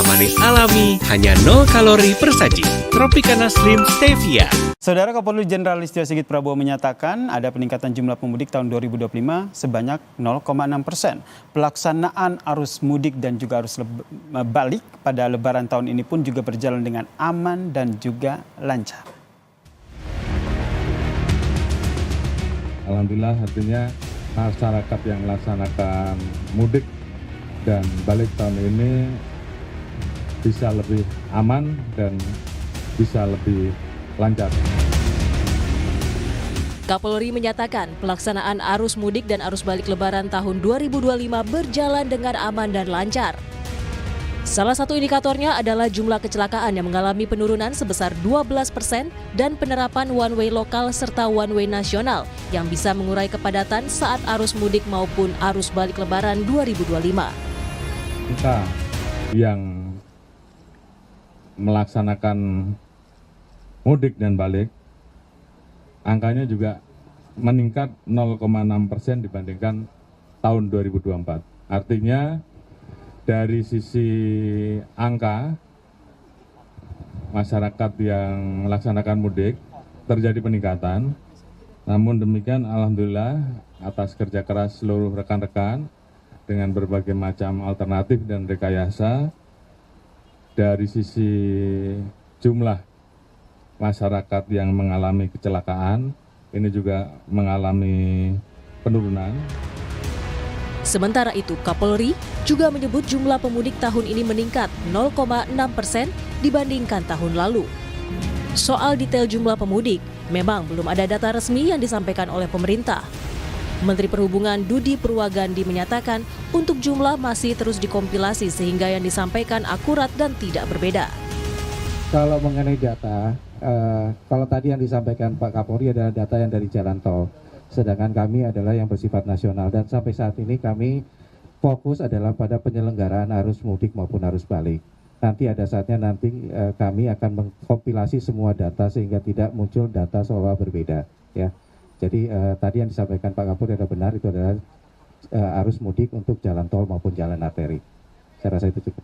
manis alami, hanya 0 kalori per saji. Tropicana Slim Stevia. Saudara Kapolri Jenderal Listio Sigit Prabowo menyatakan ada peningkatan jumlah pemudik tahun 2025 sebanyak 0,6%. Pelaksanaan arus mudik dan juga arus balik pada Lebaran tahun ini pun juga berjalan dengan aman dan juga lancar. Alhamdulillah, artinya masyarakat yang melaksanakan mudik dan balik tahun ini bisa lebih aman dan bisa lebih lancar. Kapolri menyatakan pelaksanaan arus mudik dan arus balik Lebaran tahun 2025 berjalan dengan aman dan lancar. Salah satu indikatornya adalah jumlah kecelakaan yang mengalami penurunan sebesar 12% dan penerapan one way lokal serta one way nasional yang bisa mengurai kepadatan saat arus mudik maupun arus balik Lebaran 2025. Kita yang melaksanakan mudik dan balik, angkanya juga meningkat 0,6% dibandingkan tahun 2024. Artinya dari sisi angka, masyarakat yang melaksanakan mudik terjadi peningkatan. Namun demikian, alhamdulillah atas kerja keras seluruh rekan-rekan dengan berbagai macam alternatif dan rekayasa, dari sisi jumlah masyarakat yang mengalami kecelakaan ini juga mengalami penurunan. Sementara itu, Kapolri juga menyebut jumlah pemudik tahun ini meningkat 0,6% dibandingkan tahun lalu. Soal detail jumlah pemudik, memang belum ada data resmi yang disampaikan oleh pemerintah. Menteri Perhubungan Dudi Purwagandi menyatakan untuk jumlah masih terus dikompilasi sehingga yang disampaikan akurat dan tidak berbeda. Kalau mengenai data, kalau tadi yang disampaikan Pak Kapolri adalah data yang dari jalan tol, sedangkan kami adalah yang bersifat nasional dan sampai saat ini kami fokus adalah pada penyelenggaraan arus mudik maupun arus balik. Nanti ada saatnya kami akan mengkompilasi semua data sehingga tidak muncul data seolah berbeda, ya. Jadi tadi yang disampaikan Pak Kapolri adalah benar, itu adalah arus mudik untuk jalan tol maupun jalan arteri. Saya rasa itu cukup.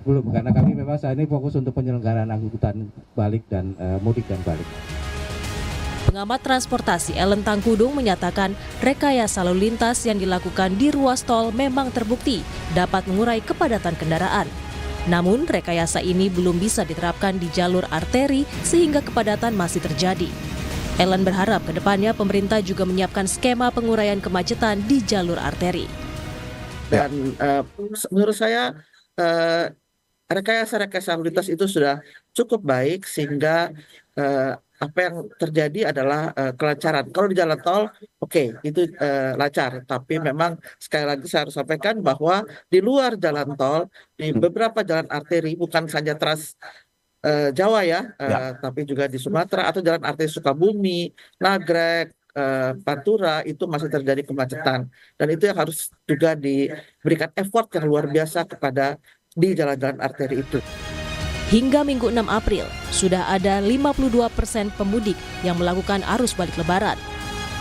Belum, karena kami memang saat ini fokus untuk penyelenggaraan angkutan balik dan mudik dan balik. Pengamat transportasi Ellen Tangkudung menyatakan rekayasa lalu lintas yang dilakukan di ruas tol memang terbukti dapat mengurai kepadatan kendaraan. Namun rekayasa ini belum bisa diterapkan di jalur arteri sehingga kepadatan masih terjadi. Ellen berharap ke depannya pemerintah juga menyiapkan skema penguraian kemacetan di jalur arteri. Dan menurut saya rekayasa lalu lintas itu sudah cukup baik sehingga apa yang terjadi adalah kelancaran. Kalau di jalan tol, oke, itu lancar. Tapi memang sekali lagi saya harus sampaikan bahwa di luar jalan tol, di beberapa jalan arteri, bukan saja Trans Jawa ya, tapi juga di Sumatera atau jalan arteri Sukabumi, Nagrek, Pantura, itu masih terjadi kemacetan. Dan itu yang harus juga diberikan effort yang luar biasa kepada di jalan-jalan arteri itu. Hingga Minggu 6 April, sudah ada 52% pemudik yang melakukan arus balik Lebaran.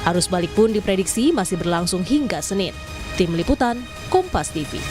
Arus balik pun diprediksi masih berlangsung hingga Senin. Tim Liputan, Kompas TV.